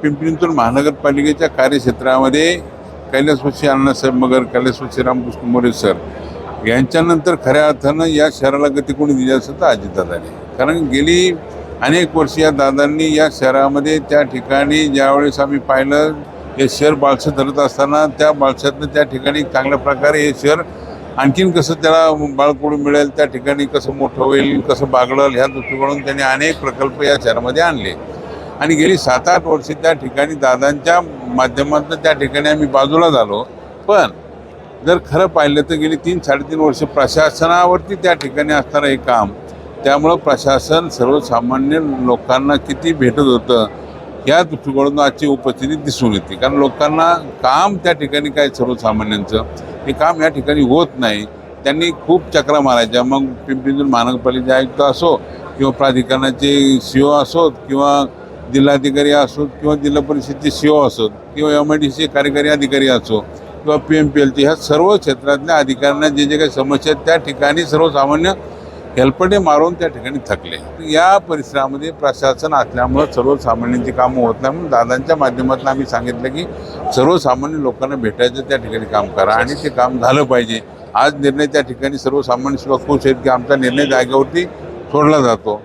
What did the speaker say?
पिंपरी-चिंचवड महानगरपालिकेच्या कार्यक्षेत्रामध्ये कैलासवासी अण्णासाहेब मगर, कैलासवासी रामकृष्ण मोरे सर यांच्यानंतर खऱ्या अर्थानं या शहराला गती कोणी दिली असं तर अजितदादांनी. कारण गेली अनेक वर्ष या दादांनी या शहरामध्ये त्या ठिकाणी ज्यावेळेस आम्ही पाहिलं हे शहर बाळसं धरत असताना त्या बाळशातनं त्या ठिकाणी चांगल्या प्रकारे हे शहर आणखीन कसं त्याला बाळकडू मिळेल, त्या ठिकाणी कसं मोठं होईल, कसं बागळल, ह्या दृष्टिकोनातून त्यांनी अनेक प्रकल्प या शहरामध्ये आणले. आणि गेली 7-8 वर्षे त्या ठिकाणी दादांच्या माध्यमातून त्या ठिकाणी आम्ही बाजूला झालो. पण जर खरं पाहिलं तर गेली 3-3.5 वर्ष प्रशासनावरती त्या ठिकाणी असणारं हे काम, त्यामुळं प्रशासन सर्वसामान्य लोकांना किती भेटत होतं या दृष्टिकोनातून आजची उपस्थिती दिसून येते. कारण लोकांना काम त्या ठिकाणी काय सर्वसामान्यांचं हे काम या ठिकाणी होत नाही. त्यांनी खूप चक्रा मारायच्या. मग पिंपरी-चिंचवड महानगरपालिकेचे आयुक्त असो किंवा प्राधिकरणाचे CO असोत किंवा जिल्हाधिकारी असोत किंवा जिल्हा परिषदेचे CO असोत किंवा MIDC कार्यकारी अधिकारी असो किंवा PMPLचे ह्या सर्व क्षेत्रातल्या अधिकाऱ्यांना जे जे काही समस्या आहेत त्या ठिकाणी सर्वसामान्य हेलपटे मारून त्या ठिकाणी थकले. या परिसरामध्ये प्रशासन असल्यामुळं सर्वसामान्यांची कामं होत नाही. म्हणून दादांच्या माध्यमातून आम्ही सांगितलं की सर्वसामान्य लोकांना भेटायचं त्या ठिकाणी काम करा आणि ते काम झालं पाहिजे. आज निर्णय त्या ठिकाणी सर्वसामान्य सुद्धा खुश आहेत की आमचा निर्णय जागेवरती सोडला जातो.